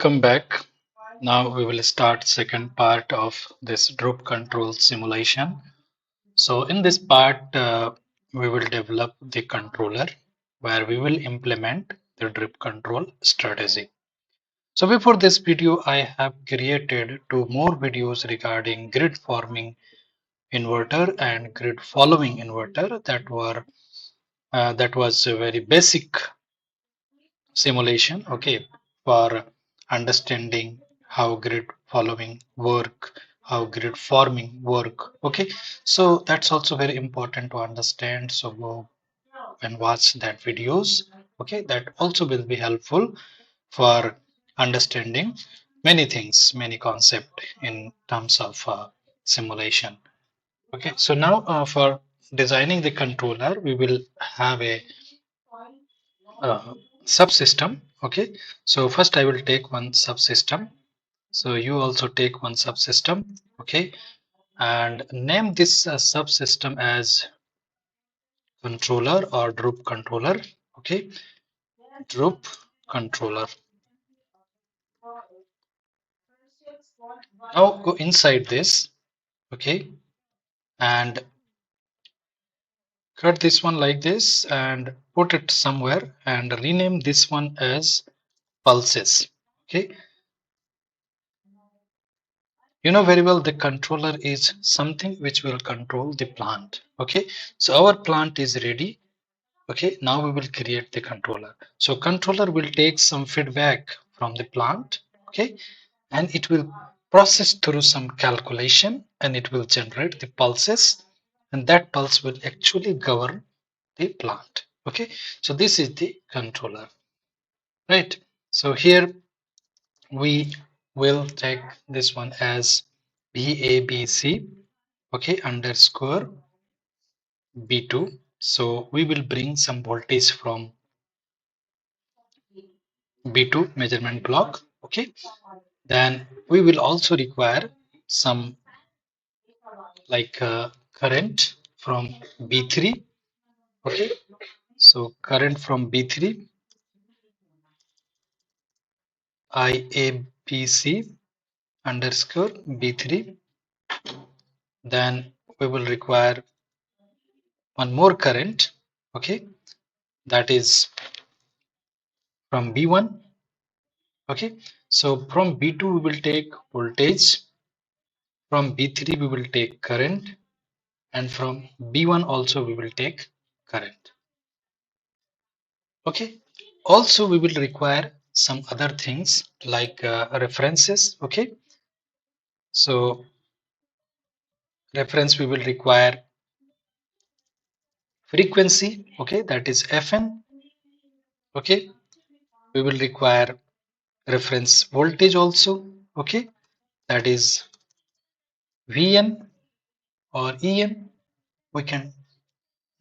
welcome back. Now we will start second part of this Droop control simulation. So in this part, we will develop the controller where we will implement the drip control strategy. So before this video, I have created two more videos regarding grid forming inverter and grid following inverter that was a very basic simulation, okay, for understanding how grid following work, how grid forming work, okay. So that's also very important to understand, so go and watch that videos, okay. That also will be helpful for understanding many things, many concept in terms of simulation, okay. So now for designing the controller, we will have a uh, subsystem, okay. So first I will take one subsystem, so you also take one subsystem, okay, and name this subsystem as controller or Droop controller, okay. Droop controller. Now go inside this, okay, and cut this one like this and put it somewhere and rename this one as pulses, okay. You know very well the controller is something which will control the plant, okay. So our plant is ready, okay. Now we will create the controller. So controller will take some feedback from the plant, okay, and it will process through some calculation and it will generate the pulses, and that pulse will actually govern the plant, okay. So this is the controller, right? So here we will take this one as BABC, okay, underscore B2. So we will bring some voltage from B2 measurement block, okay. Then we will also require some like current from B3, okay. So current from B3 IABC underscore B3. Then we will require one more current, okay, that is from B1, okay. So from B2 we will take voltage, from B3 we will take current, and from B1 also we will take current, okay. Also we will require some other things like references, okay. So reference we will require frequency, okay, that is Fn, okay. We will require reference voltage also, okay, that is Vn or En, we can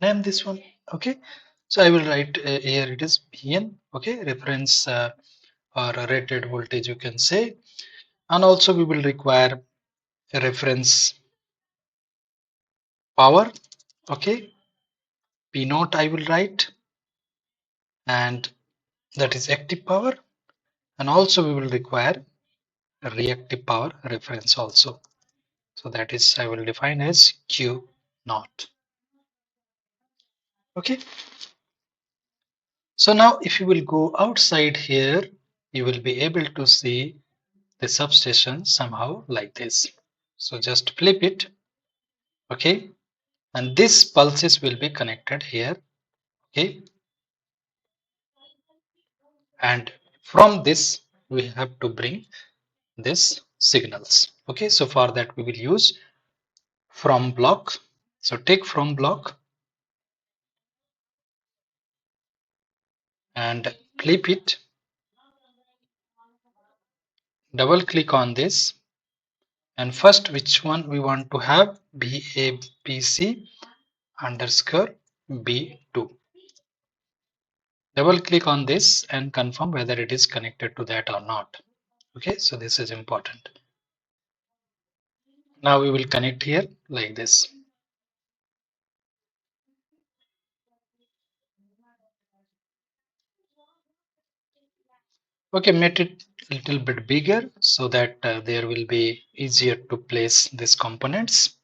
name this one, okay. So I will write here it is Vn, okay, reference or a rated voltage you can say. And also we will require a reference power, okay, P naught I will write, and that is active power. And also we will require a reactive power reference also, so that is I will define as Q naught, okay. So now if you will go outside here, you will be able to see the substation somehow like this. So just flip it, okay, and this pulses will be connected here, okay, and from this we have to bring this signals, okay. So for that we will use from block. So take from block and flip it, double click on this, and first which one we want to have, BABC underscore B2. Double click on this and confirm whether it is connected to that or not, okay. So this is important. Now we will connect here like this. Okay, make it a little bit bigger so that there will be easier to place these components.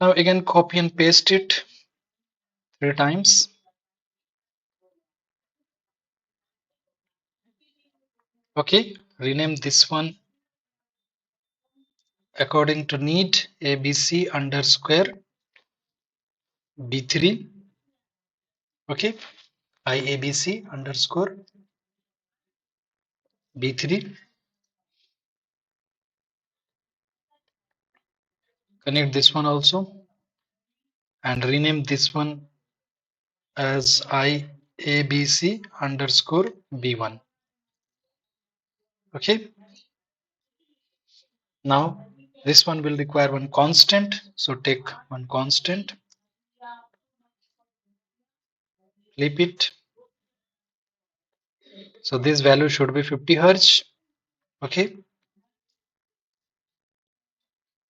Now again copy and paste it 3 times. Okay, rename this one according to need abc underscore b3. Okay, iabc underscore b3. Connect this one also and rename this one as iabc underscore b1. Okay, now this one will require one constant, so take one constant, flip it. So this value should be 50 hertz. Okay,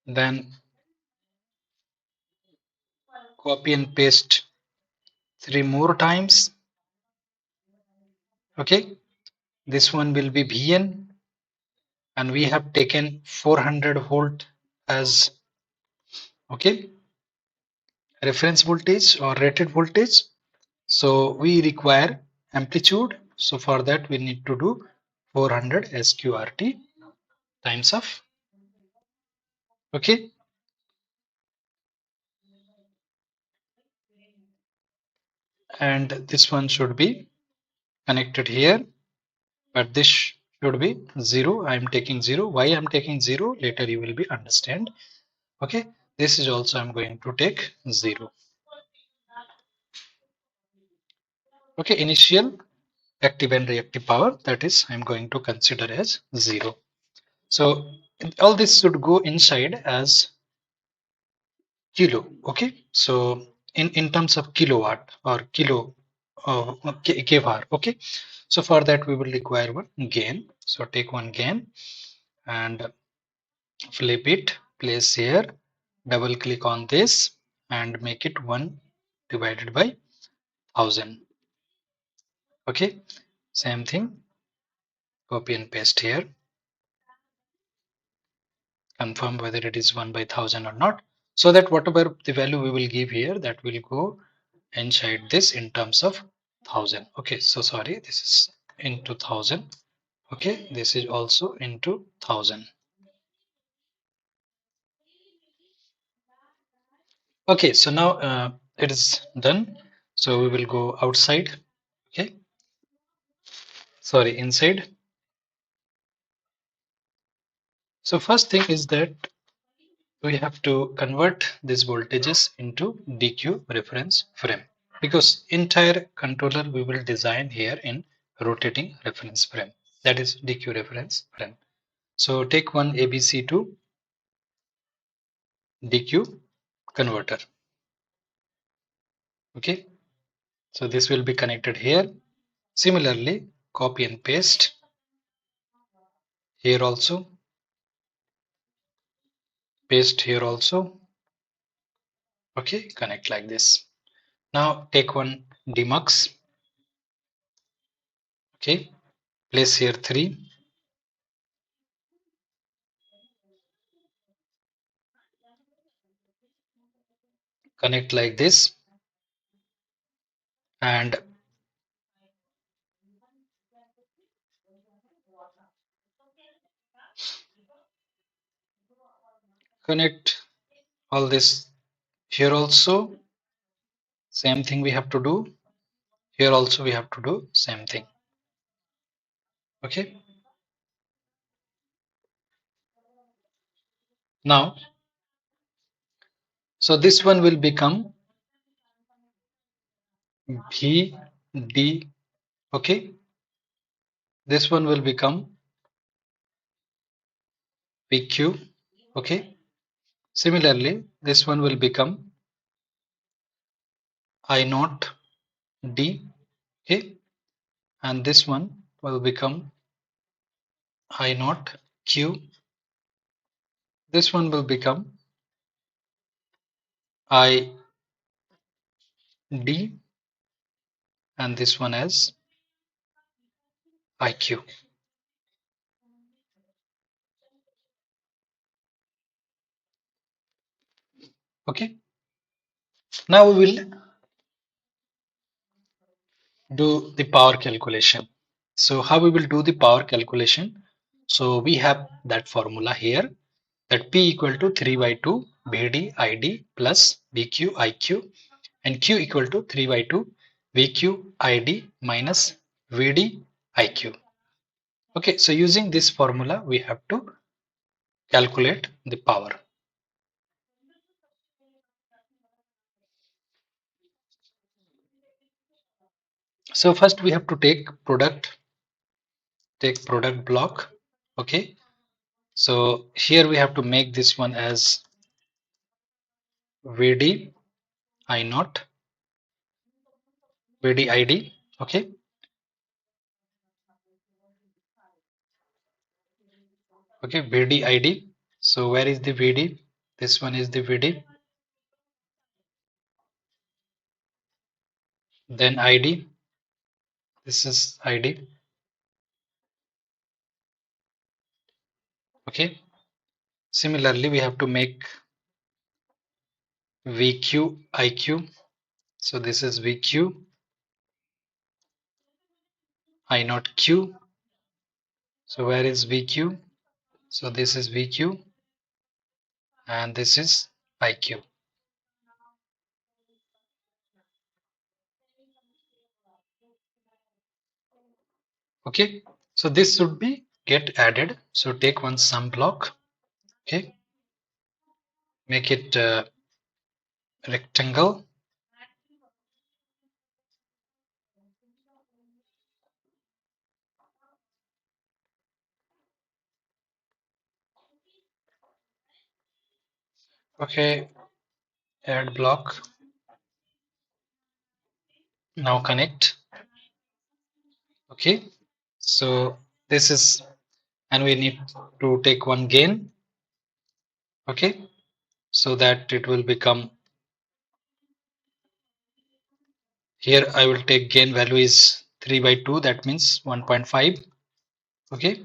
then copy and paste 3 more times. Okay, this one will be Vn, and we have taken 400 volt as okay reference voltage or rated voltage. So we require amplitude. So for that we need to do 400 sqrt times of. Okay, and this one should be connected here, but this should be 0. I am taking 0. Why I am taking 0? Later you will be understand. Okay, this is also I'm going to take 0. Okay, initial active and reactive power, that is I'm going to consider as 0. So all this should go inside as kilo. Okay, so in terms of kilowatt or kilo kvar. Okay, so for that we will require one gain. So take one gain and flip it, place here, double click on this and make it 1 divided by 1000. Okay, same thing, copy and paste here, confirm whether it is 1 by 1000 or not, so that whatever the value we will give here, that will go inside this in terms of 1000. Okay, so sorry, this is into 1000. Okay, this is also into 1000. Okay, so now it is done. So we will go outside. Okay, sorry, inside. So first thing is that we have to convert these voltages into DQ reference frame, because entire controller we will design here in rotating reference frame, that is DQ reference frame. So take one ABC to DQ converter. Okay, so this will be connected here. Similarly, copy and paste here also, paste here also. Okay, connect like this. Now take one demux. Okay, place here 3. Connect like this and connect all this here also. Same thing we have to do. Here also we have to do same thing. Okay. Now, so this one will become VD. Okay. This one will become PQ. Okay. Similarly, this one will become I naught D. Okay. And this one will become I naught Q. This one will become I D, and this one as IQ. Okay, now we will do the power calculation. So how we will do the power calculation? So we have that formula here, that P equal to 3 by 2 VD ID plus VQ IQ, and Q equal to 3 by 2 VQ ID minus VD IQ. Okay, so using this formula we have to calculate the power. So first we have to take product block. Okay, so here we have to make this one as VD I naught VD ID. Okay, okay, VD ID. So where is the VD? This one is the VD. Then ID. This is ID. Okay. Similarly, we have to make VQ IQ. So this is VQ I naught Q. So where is VQ? So this is VQ and this is IQ. Okay. So this should be get added. So take one sum block. Okay. Make it rectangle. Okay. Add block. Now connect. Okay. So this is, and we need to take one gain. Okay. So that it will become, here I will take gain value is 3 by 2, that means 1.5. Okay.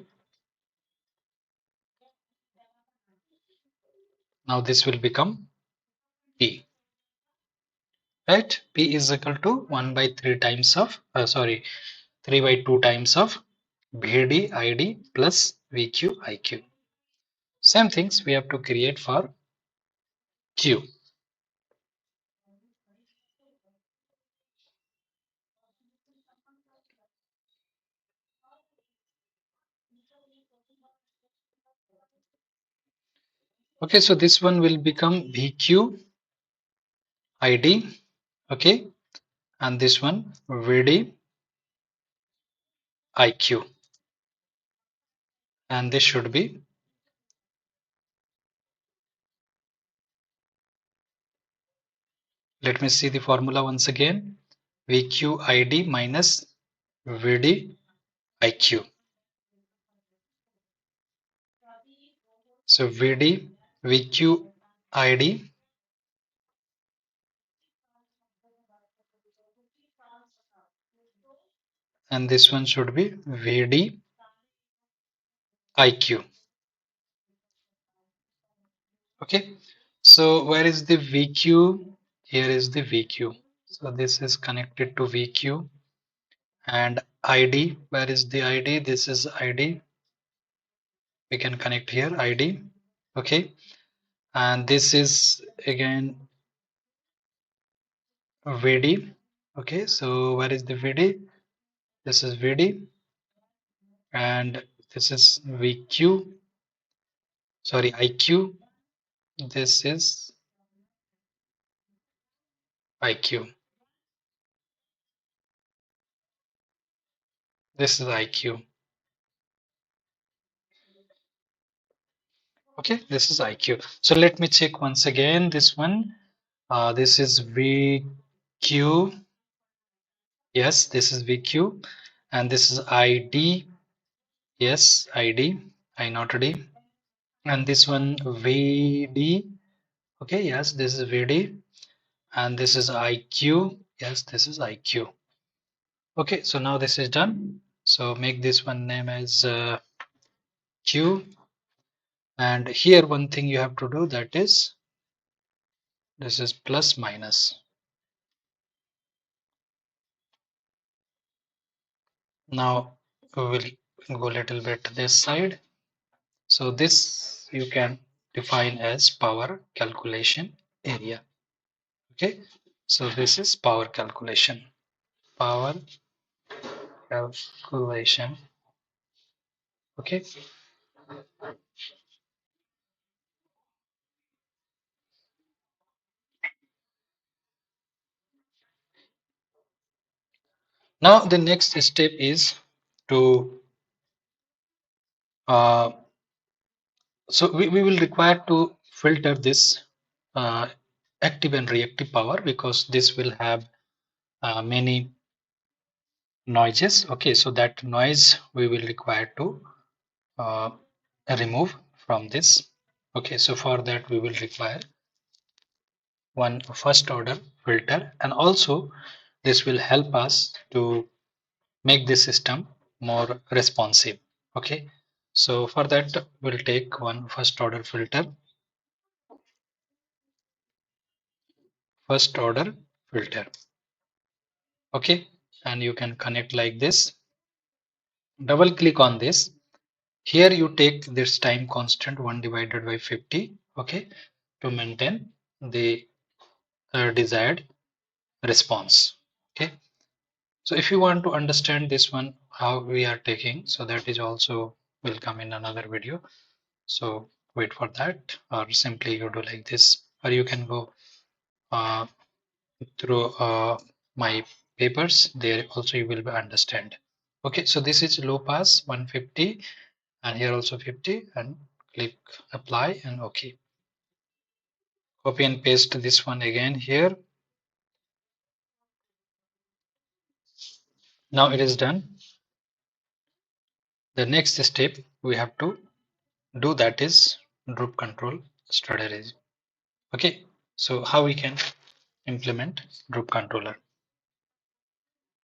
Now this will become P. Right? P is equal to 1 by 3 times of, 3 by 2 times of VD ID plus VQ IQ. Same things we have to create for Q. Okay, so this one will become VQ ID. Okay, and this one VD IQ, and this should be, let me see the formula once again, VQ ID minus VD IQ. So VD VQ ID, and this one should be VD IQ. Okay, so where is the VQ? Here is the VQ. So this is connected to VQ, and ID, where is the ID? This is ID. We can connect here ID. Okay, and this is again VD. Okay, so where is the VD? This is VD, and this is VQ, sorry, IQ. This is IQ. This is IQ. Okay, this is IQ. So let me check once again this one. This is VQ. Yes, this is VQ, and this is ID. Yes, ID. I not D. And this one VD. Okay, yes, this is VD, and this is IQ. Yes, this is IQ. Okay, so now this is done. So make this one name as Q, and here one thing you have to do, that is this is plus minus. Now we will go a little bit this side. So this you can define as power calculation area. Okay, so this is power calculation. Power calculation. Okay, now the next step is to uh, so we will require to filter this uh, active and reactive power, because this will have many noises. Okay, so that noise we will require to uh, remove from this. Okay, so for that we will require one first order filter, and also this will help us to make the system more responsive. Okay, so for that we'll take one first order filter. First order filter. Okay, and you can connect like this. Double click on this. Here you take this time constant 1 divided by 50. Okay, to maintain the desired response. Okay, so if you want to understand this one how we are taking, so that is also will come in another video. So wait for that, or simply you do like this, or you can go uh, through my papers, there also you will understand. Okay, so this is low pass 150, and here also 50, and click apply and okay. Copy and paste this one again here. Now it is done. The next step we have to do, that is Droop control strategy. Okay, so how we can implement Droop controller.